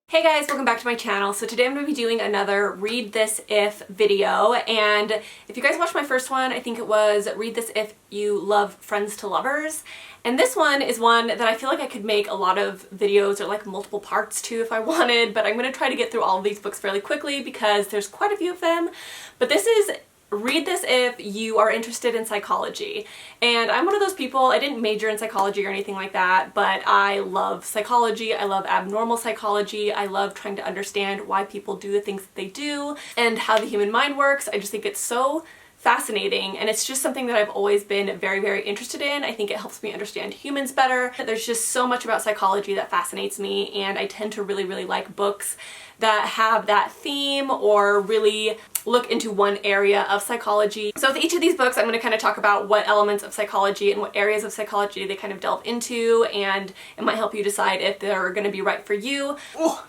Hey guys, welcome back to my channel. So today I'm going to be doing another Read This If video, and if you guys watched my first one, I think it was Read This If You Love Friends to Lovers, and this one is one that I feel like I could make a lot of videos or like multiple parts to if I wanted, but I'm going to try to get through all of these books fairly quickly because there's quite a few of them. But this is Read This If You are interested in psychology. And I'm one of those people, I didn't major in psychology or anything like that, but I love psychology, I love abnormal psychology, I love trying to understand why people do the things that they do and how the human mind works. I just think it's so fascinating, and it's just something that I've always been very, very interested in. I think it helps me understand humans better. There's just so much about psychology that fascinates me, and I tend to really like books that have that theme or really look into one area of psychology. So with each of these books, I'm going to kind of talk about what elements of psychology and what areas of psychology they kind of delve into, and it might help you decide if they're going to be right for you.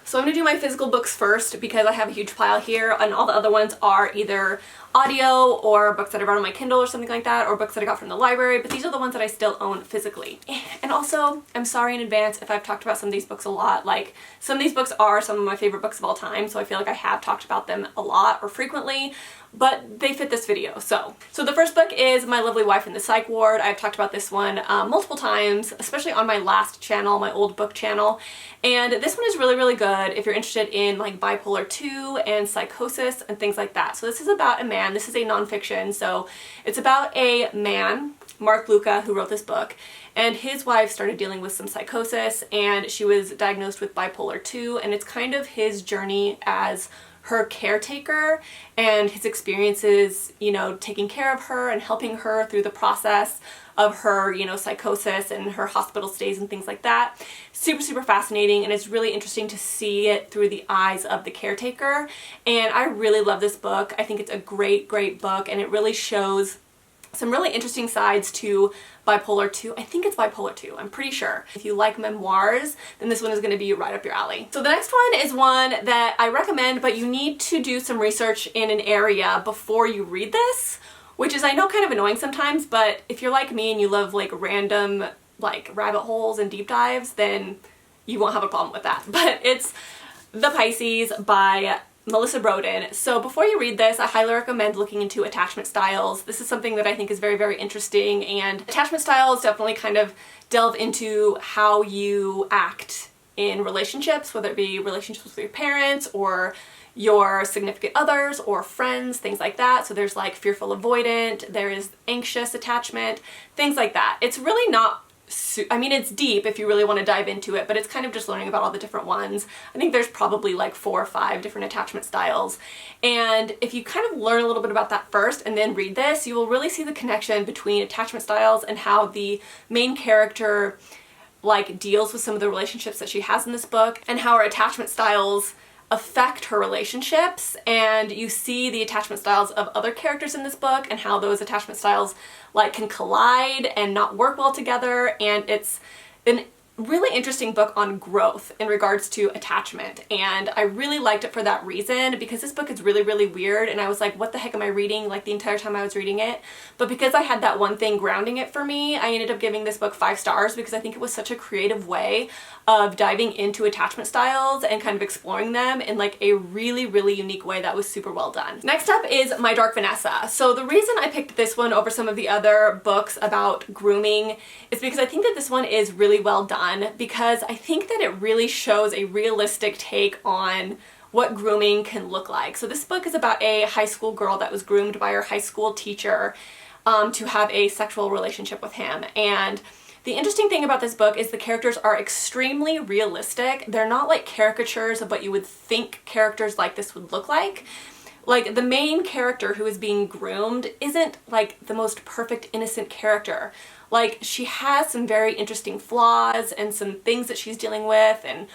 So I'm going to do my physical books first because I have a huge pile here, and all the other ones are either audio or books that I read on my Kindle or something like that, or books that I got from the library, but these are the ones that I still own physically. And also, I'm sorry in advance if I've talked about some of these books a lot. Like, some of these books are some of my favorite books of all time, so I feel like I have talked about them a lot or frequently, but they fit this video. So the first book is My Lovely Wife in the Psych Ward. I've talked about this one multiple times, especially on my last channel, my old book channel, and this one is really good if you're interested in like bipolar 2 and psychosis and things like that. So this is about a man, this is a nonfiction, so it's about a man, Mark Luca, who wrote this book, and his wife started dealing with some psychosis, and she was diagnosed with bipolar 2, and it's kind of his journey as her caretaker and his experiences, you know, taking care of her and helping her through the process of her, you know, psychosis and her hospital stays and things like that. Super fascinating, and it's really interesting to see it through the eyes of the caretaker, and I really love this book. I think it's a great book, and it really shows some really interesting sides to bipolar 2. I think it's bipolar 2, I'm pretty sure. If you like memoirs, then this one is going to be right up your alley. So the next one is one that I recommend, but you need to do some research in an area before you read this, which is, I know, kind of annoying sometimes, but if you're like me and you love like random like rabbit holes and deep dives, then you won't have a problem with that. But it's The Pisces by Melissa Broden. So before you read this, I highly recommend looking into attachment styles. This is something that I think is very interesting, and attachment styles definitely kind of delve into how you act in relationships, whether it be relationships with your parents or your significant others or friends, things like that. So there's like fearful avoidant, there is anxious attachment, things like that. It's really not, I mean, it's deep if you really want to dive into it, but it's kind of just learning about all the different ones. I think there's probably like 4 or 5 different attachment styles. And if you kind of learn a little bit about that first and then read this, you will really see the connection between attachment styles and how the main character like deals with some of the relationships that she has in this book, and how her attachment styles affect her relationships. And you see the attachment styles of other characters in this book and how those attachment styles like can collide and not work well together, and it's an really interesting book on growth in regards to attachment, and I really liked it for that reason, because this book is really weird, and I was like, what the heck am I reading, like the entire time I was reading it. But because I had that one thing grounding it for me, I ended up giving this book 5 stars because I think it was such a creative way of diving into attachment styles and kind of exploring them in like a really unique way that was super well done. Next up is My Dark Vanessa. So the reason I picked this one over some of the other books about grooming is because I think that this one is really well done, because I think that it really shows a realistic take on what grooming can look like. So this book is about a high school girl that was groomed by her high school teacher to have a sexual relationship with him. And the interesting thing about this book is the characters are extremely realistic. They're not like caricatures of what you would think characters like this would look like. Like, the main character who is being groomed isn't like the most perfect innocent character. Like, she has some very interesting flaws and some things that she's dealing with and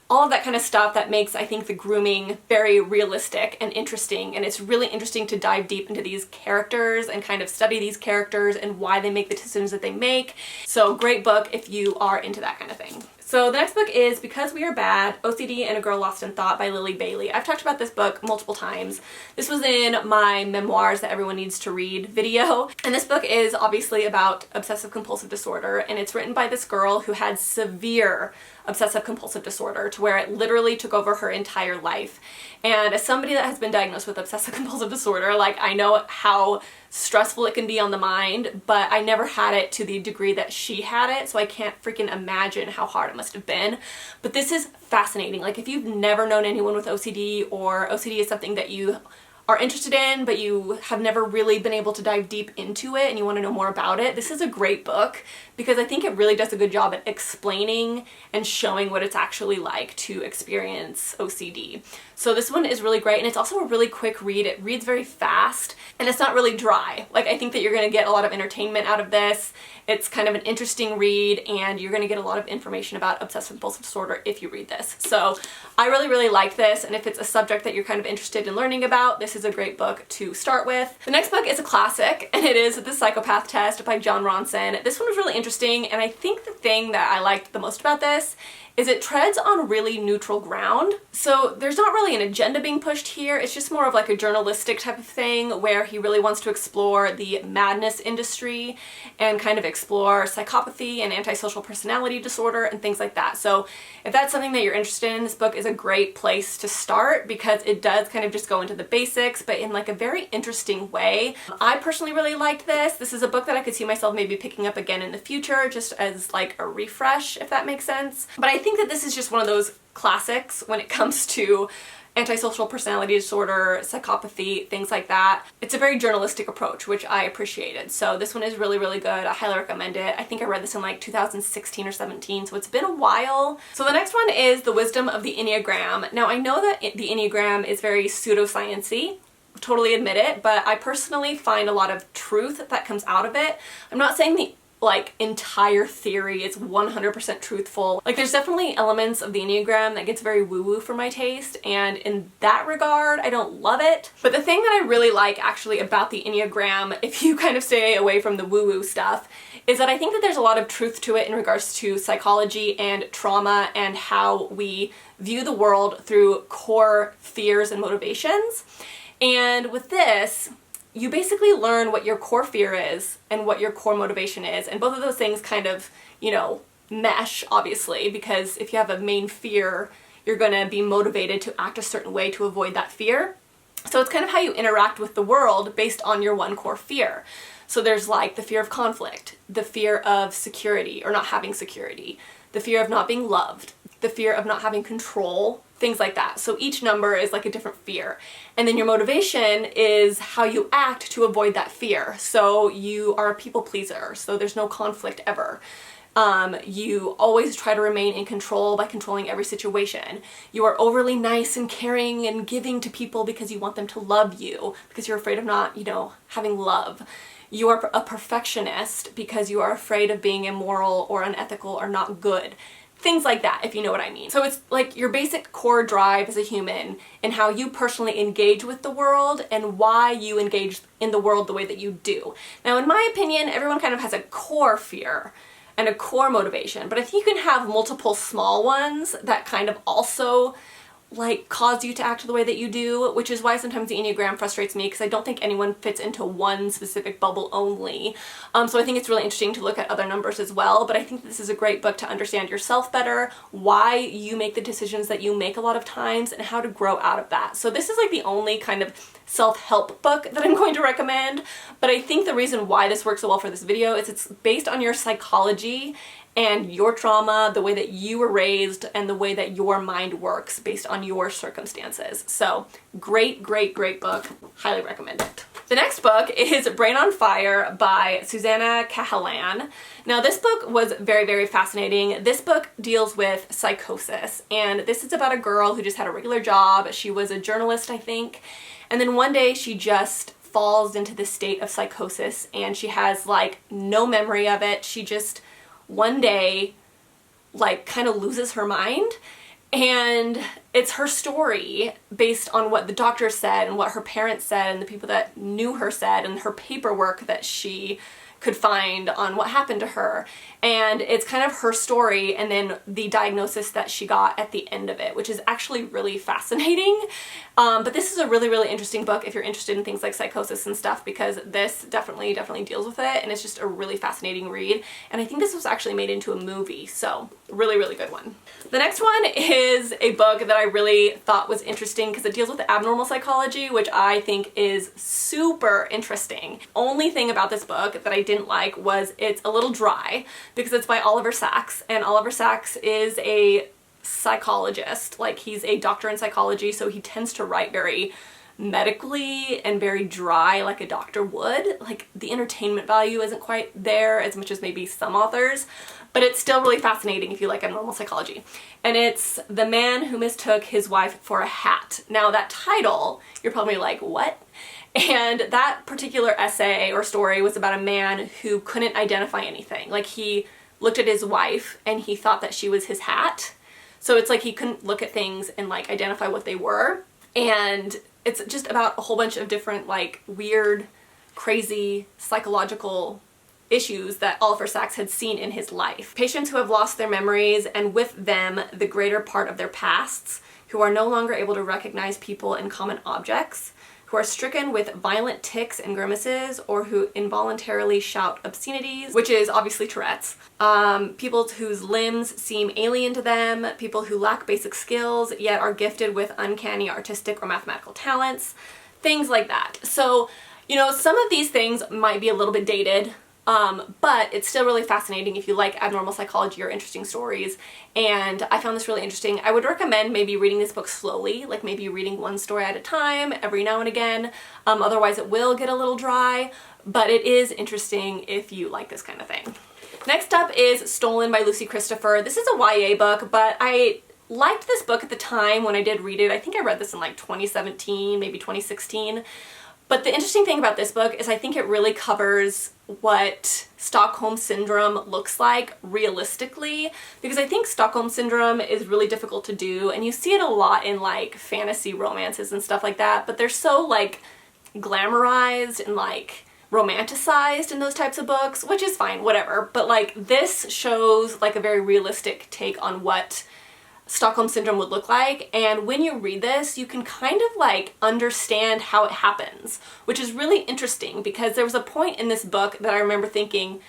all of that kind of stuff that makes, I think, the grooming very realistic and interesting. And it's really interesting to dive deep into these characters and kind of study these characters and why they make the decisions that they make. So great book if you are into that kind of thing. So the next book is Because We Are Bad, OCD and a Girl Lost in Thought by Lily Bailey. I've talked about this book multiple times. This was in my memoirs that everyone needs to read video. And this book is obviously about obsessive compulsive disorder, and it's written by this girl who had severe obsessive compulsive disorder to where it literally took over her entire life. And as somebody that has been diagnosed with obsessive compulsive disorder, like, I know how stressful it can be on the mind, but I never had it to the degree that she had it, so I can't freaking imagine how hard it must have been. But this is fascinating. Like, if you've never known anyone with OCD, or OCD is something that you are interested in but you have never really been able to dive deep into it and you want to know more about it, this is a great book because I think it really does a good job at explaining and showing what it's actually like to experience OCD. So this one is really great, and it's also a really quick read. It reads very fast and it's not really dry. Like, I think that you're going to get a lot of entertainment out of this. It's kind of an interesting read, and you're going to get a lot of information about obsessive compulsive disorder if you read this. So I really like this, and if it's a subject that you're kind of interested in learning about, this is a great book to start with. The next book is a classic, and it is The Psychopath Test by Jon Ronson. This one was really interesting, and I think the thing that I liked the most about this is it treads on really neutral ground. So there's not really an agenda being pushed here. It's just more of like a journalistic type of thing where he really wants to explore the madness industry and kind of explore psychopathy and antisocial personality disorder and things like that. So if that's something that you're interested in, this book is a great place to start because it does kind of just go into the basics, but in like a very interesting way. I personally really liked this. This is a book that I could see myself maybe picking up again in the future, just as like a refresh, if that makes sense. But I think that this is just one of those classics when it comes to antisocial personality disorder, psychopathy, things like that. It's a very journalistic approach, which I appreciated. So this one is really good. I highly recommend it. I think I read this in like 2016 or 17, so it's been a while. So the next one is The Wisdom of the Enneagram. Now, I know that the Enneagram is very pseudoscience-y, totally admit it, but I personally find a lot of truth that comes out of it. I'm not saying the entire theory is 100% truthful. Like, there's definitely elements of the Enneagram that gets very woo-woo for my taste, and in that regard, I don't love it. But the thing that I really like actually about the Enneagram, if you kind of stay away from the woo-woo stuff, is that I think that there's a lot of truth to it in regards to psychology and trauma and how we view the world through core fears and motivations. And with this, you basically learn what your core fear is and what your core motivation is, and both of those things kind of, you know, mesh, obviously, because if you have a main fear, you're going to be motivated to act a certain way to avoid that fear. So it's kind of how you interact with the world based on your one core fear. So there's like the fear of conflict, the fear of security or not having security, the fear of not being loved, the fear of not having control, things like that. So each number is like a different fear. And then your motivation is how you act to avoid that fear. So you are a people pleaser, so there's no conflict ever. You always try to remain in control by controlling every situation. You are overly nice and caring and giving to people because you want them to love you, because you're afraid of not, you know, having love. You are a perfectionist because you are afraid of being immoral or unethical or not good. Things like that, if you know what I mean. So it's like your basic core drive as a human and how you personally engage with the world and why you engage in the world the way that you do. Now, in my opinion, everyone kind of has a core fear and a core motivation, but I think you can have multiple small ones that kind of also like cause you to act the way that you do, which is why sometimes the Enneagram frustrates me because I don't think anyone fits into one specific bubble only. So I think it's really interesting to look at other numbers as well, but I think this is a great book to understand yourself better, why you make the decisions that you make a lot of times, and how to grow out of that. So this is like the only kind of self-help book that I'm going to recommend, but I think the reason why this works so well for this video is it's based on your psychology and your trauma, the way that you were raised, and the way that your mind works based on your circumstances. So great book. Highly recommend it. The next book is Brain on Fire by Susanna Cahalan. Now, this book was very fascinating. This book deals with psychosis, and this is about a girl who just had a regular job. She was a journalist, I think, and then one day she just falls into this state of psychosis, and she has like no memory of it. She just one day like kind of loses her mind, and it's her story based on what the doctor said and what her parents said and the people that knew her said and her paperwork that she could find on what happened to her. And it's kind of her story and then the diagnosis that she got at the end of it, which is actually really fascinating. But this is a really, really interesting book if you're interested in things like psychosis and stuff, because this definitely deals with it, and it's just a really fascinating read. And I think this was actually made into a movie, so really, really good one. The next one is a book that I really thought was interesting because it deals with abnormal psychology, which I think is super interesting. Only thing about this book that I didn't like was it's a little dry because it's by Oliver Sacks, and Oliver Sacks is a psychologist. Like, he's a doctor in psychology, so he tends to write very medically and very dry, like a doctor would. Like, the entertainment value isn't quite there as much as maybe some authors, but it's still really fascinating if you like abnormal psychology. And it's The Man Who Mistook His Wife for a Hat. Now, that title, you're probably like, what? And that particular essay or story was about a man who couldn't identify anything. Like, he looked at his wife and he thought that she was his hat. So it's like he couldn't look at things and like identify what they were. And it's just about a whole bunch of different like weird, crazy psychological issues that Oliver Sacks had seen in his life. Patients who have lost their memories and with them the greater part of their pasts, who are no longer able to recognize people and common objects, who are stricken with violent tics and grimaces, or who involuntarily shout obscenities, which is obviously Tourette's. People whose limbs seem alien to them, people who lack basic skills yet are gifted with uncanny artistic or mathematical talents, things like that. So, you know, some of these things might be a little bit dated, but it's still really fascinating if you like abnormal psychology or interesting stories, and I found this really interesting. I would recommend maybe reading this book slowly, like maybe reading one story at a time every now and again. Otherwise it will get a little dry, but it is interesting if you like this kind of thing. Next up is Stolen by Lucy Christopher. This is a YA book, but I liked this book at the time when I did read it. I think I read this in like 2017, maybe 2016. But the interesting thing about this book is I think it really covers what Stockholm Syndrome looks like realistically, because I think Stockholm Syndrome is really difficult to do, and you see it a lot in like fantasy romances and stuff like that, but they're so like glamorized and like romanticized in those types of books, which is fine, whatever. But like this shows like a very realistic take on what Stockholm Syndrome would look like, and when you read this you can kind of like understand how it happens, which is really interesting because there was a point in this book that I remember thinking,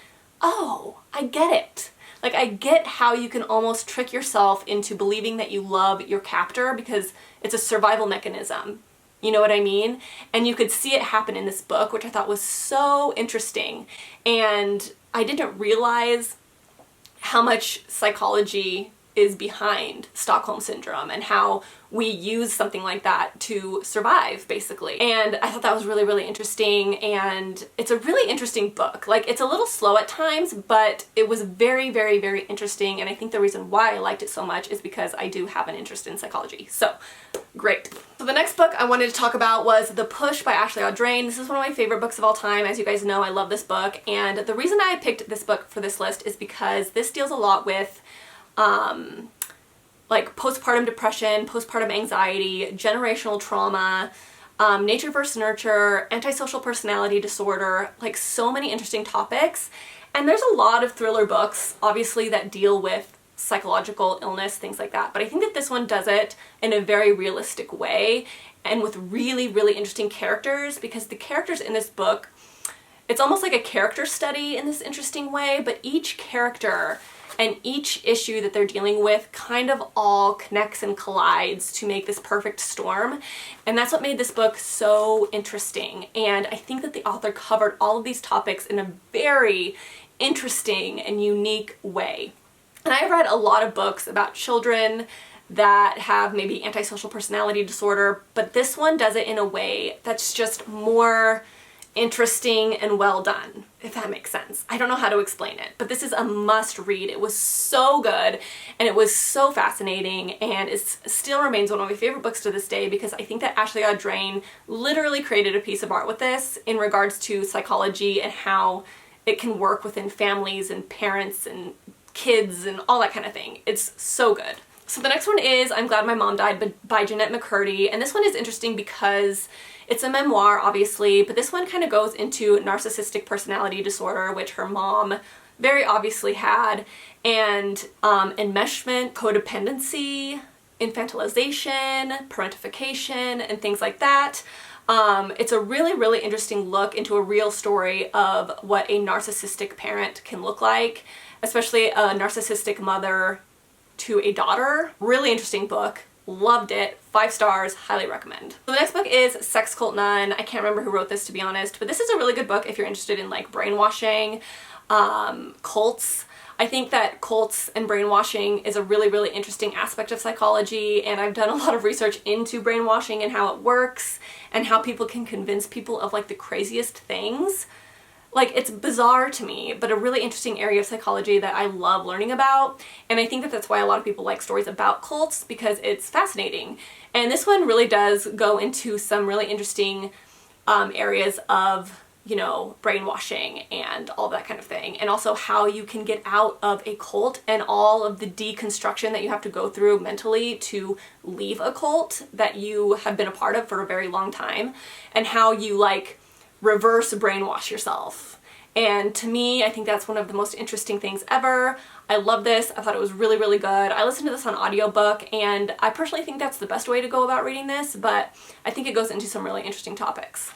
oh, I get it. Like, I get how you can almost trick yourself into believing that you love your captor because it's a survival mechanism. You know what I mean? And you could see it happen in this book, which I thought was so interesting. And I didn't realize how much psychology is behind Stockholm Syndrome and how we use something like that to survive, basically. And I thought that was really, really interesting, and it's a really interesting book. Like, it's a little slow at times, but it was very, very, very interesting, and I think the reason why I liked it so much is because I do have an interest in psychology. So, great. So the next book I wanted to talk about was The Push by Ashley Audrain. This is one of my favorite books of all time. As you guys know, I love this book, and the reason I picked this book for this list is because this deals a lot with like postpartum depression, postpartum anxiety, generational trauma, nature versus nurture, antisocial personality disorder, like so many interesting topics. And there's a lot of thriller books, obviously, that deal with psychological illness, things like that. But I think that this one does it in a very realistic way and with really, really interesting characters, because the characters in this book, it's almost like a character study in this interesting way, but each character and each issue that they're dealing with kind of all connects and collides to make this perfect storm. And that's what made this book so interesting. And I think that the author covered all of these topics in a very interesting and unique way. And I've read a lot of books about children that have maybe antisocial personality disorder, but this one does it in a way that's just more interesting and well done, if that makes sense. I don't know how to explain it, but this is a must read. It was so good and it was so fascinating, and it still remains one of my favorite books to this day because I think that Ashley Audrain literally created a piece of art with this in regards to psychology and how it can work within families and parents and kids and all that kind of thing. It's so good. So the next one is I'm Glad My Mom Died by Jeanette McCurdy, and this one is interesting because It's a memoir, obviously, but this one kind of goes into narcissistic personality disorder, which her mom very obviously had, and enmeshment, codependency, infantilization, parentification, and things like that. It's a really, really interesting look into a real story of what a narcissistic parent can look like, especially a narcissistic mother to a daughter. Really interesting book. Loved it. 5 stars. Highly recommend. So the next book is Sex Cult Nun. I can't remember who wrote this, to be honest, but this is a really good book if you're interested in like brainwashing, cults. I think that cults and brainwashing is a really, really interesting aspect of psychology, and I've done a lot of research into brainwashing and how it works and how people can convince people of like the craziest things. Like, it's bizarre to me, but a really interesting area of psychology that I love learning about, and I think that that's why a lot of people like stories about cults, because it's fascinating. And this one really does go into some really interesting areas of, you know, brainwashing and all that kind of thing, and also how you can get out of a cult and all of the deconstruction that you have to go through mentally to leave a cult that you have been a part of for a very long time, and how you like reverse brainwash yourself. And to me, I think that's one of the most interesting things ever. I love this. I thought it was really, really good. I listened to this on audiobook, and I personally think that's the best way to go about reading this, but I think it goes into some really interesting topics.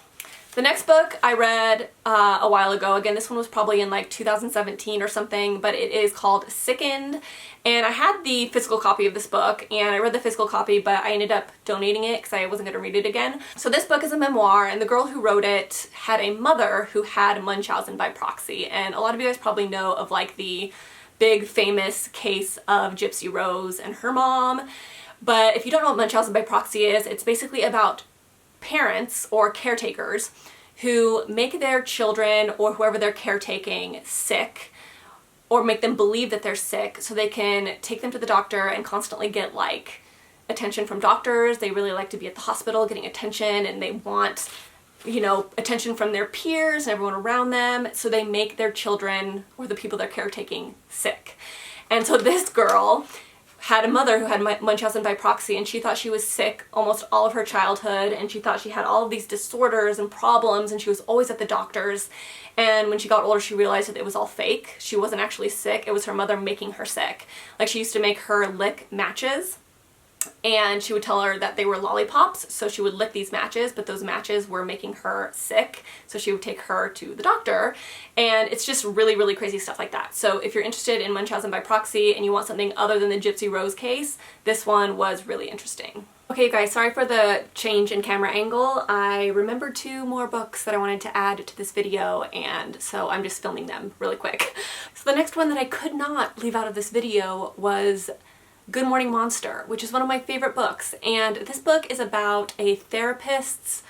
The next book I read a while ago, again, this one was probably in like 2017 or something, but it is called Sickened, and I had the physical copy of this book, and I read the physical copy, but I ended up donating it because I wasn't going to read it again. So this book is a memoir, and the girl who wrote it had a mother who had Munchausen by proxy, and a lot of you guys probably know of like the big famous case of Gypsy Rose and her mom, but if you don't know what Munchausen by proxy is, it's basically about parents or caretakers who make their children or whoever they're caretaking sick, or make them believe that they're sick so they can take them to the doctor and constantly get like attention from doctors. They really like to be at the hospital getting attention, and they want, you know, attention from their peers and everyone around them, so they make their children or the people they're caretaking sick. And so this girl had a mother who had Munchausen by proxy, and she thought she was sick almost all of her childhood, and she thought she had all of these disorders and problems, and she was always at the doctors. And when she got older, she realized that it was all fake. She wasn't actually sick. It was her mother making her sick. Like, she used to make her lick matches, and she would tell her that they were lollipops, so she would lick these matches, but those matches were making her sick, so she would take her to the doctor. And it's just really, really crazy stuff like that. So if you're interested in Munchausen by proxy and you want something other than the Gypsy Rose case, this one was really interesting. Okay, you guys, sorry for the change in camera angle. I remembered 2 more books that I wanted to add to this video, and so I'm just filming them really quick. So the next one that I could not leave out of this video was Good Morning Monster, which is one of my favorite books, and this book is about a therapist's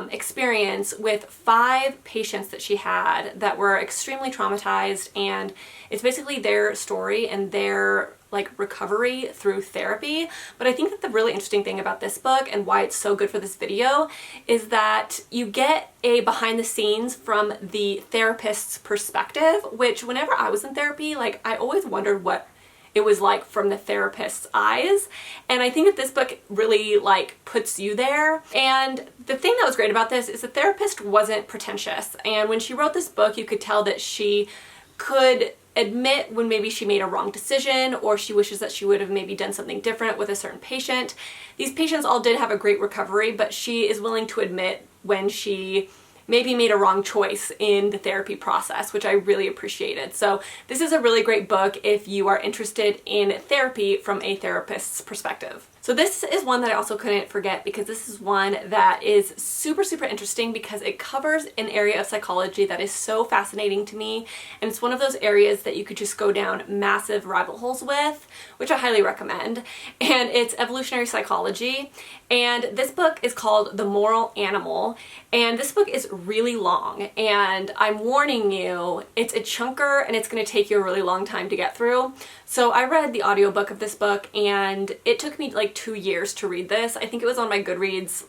experience with 5 patients that she had that were extremely traumatized, and it's basically their story and their like recovery through therapy. But I think that the really interesting thing about this book and why it's so good for this video is that you get a behind the scenes from the therapist's perspective, which whenever I was in therapy, like, I always wondered what it was like from the therapist's eyes, and I think that this book really like puts you there. And the thing that was great about this is the therapist wasn't pretentious, and when she wrote this book you could tell that she could admit when maybe she made a wrong decision, or she wishes that she would have maybe done something different with a certain patient. These patients all did have a great recovery, but she is willing to admit when she maybe made a wrong choice in the therapy process, which I really appreciated. So this is a really great book if you are interested in therapy from a therapist's perspective. So this is one that I also couldn't forget, because this is one that is super, super interesting because it covers an area of psychology that is so fascinating to me, and it's one of those areas that you could just go down massive rabbit holes with, which I highly recommend, and it's evolutionary psychology. And this book is called The Moral Animal, and this book is really long, and I'm warning you, it's a chunker and it's going to take you a really long time to get through. So I read the audiobook of this book, and it took me like 2 years to read this. I think it was on my Goodreads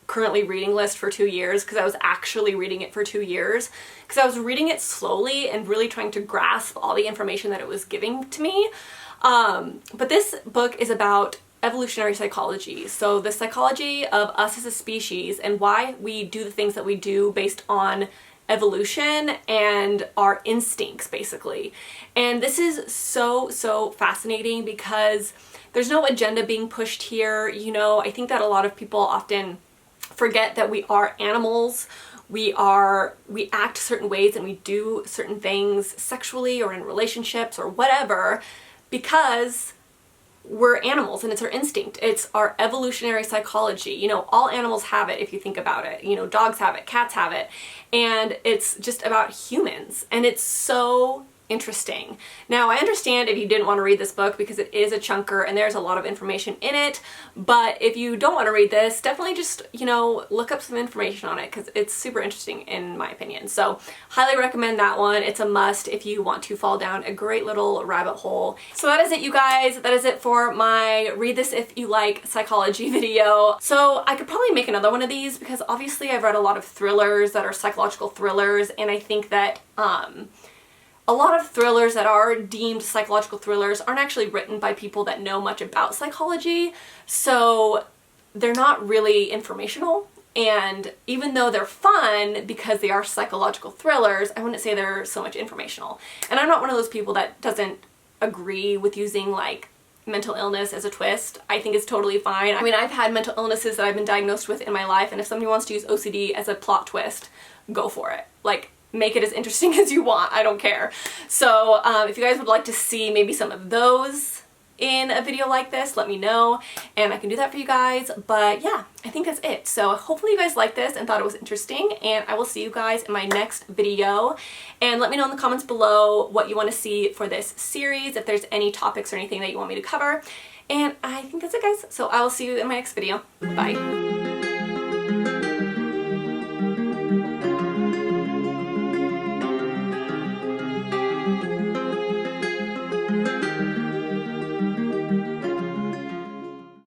currently reading list for 2 years, because I was actually reading it for 2 years, because I was reading it slowly and really trying to grasp all the information that it was giving to me. But this book is about evolutionary psychology. So the psychology of us as a species and why we do the things that we do based on evolution and our instincts, basically. And this is so fascinating because there's no agenda being pushed here. You know, I think that a lot of people often forget that we are animals. We act certain ways and we do certain things sexually or in relationships or whatever because we're animals and it's our instinct. It's our evolutionary psychology. You know, all animals have it if you think about it. You know, dogs have it, cats have it, and it's just about humans. And it's so interesting. Now, I understand if you didn't want to read this book because it is a chunker and there's a lot of information in it, but if you don't want to read this, definitely just, you know, look up some information on it because it's super interesting in my opinion. So, highly recommend that one. It's a must if you want to fall down a great little rabbit hole. So that is it, you guys. That is it for my Read This If You Like Psychology video. So I could probably make another one of these because obviously I've read a lot of thrillers that are psychological thrillers, and I think that a lot of thrillers that are deemed psychological thrillers aren't actually written by people that know much about psychology, so they're not really informational. And even though they're fun because they are psychological thrillers, I wouldn't say they're so much informational. And I'm not one of those people that doesn't agree with using like mental illness as a twist. I think it's totally fine. I mean, I've had mental illnesses that I've been diagnosed with in my life, and if somebody wants to use OCD as a plot twist, go for it. Like, make it as interesting as you want. I don't care. So if you guys would like to see maybe some of those in a video like this, let me know and I can do that for you guys. But yeah, I think that's it. So hopefully you guys liked this and thought it was interesting, and I will see you guys in my next video. And let me know in the comments below what you want to see for this series, if there's any topics or anything that you want me to cover. And I think that's it, guys. So I will see you in my next video. Bye.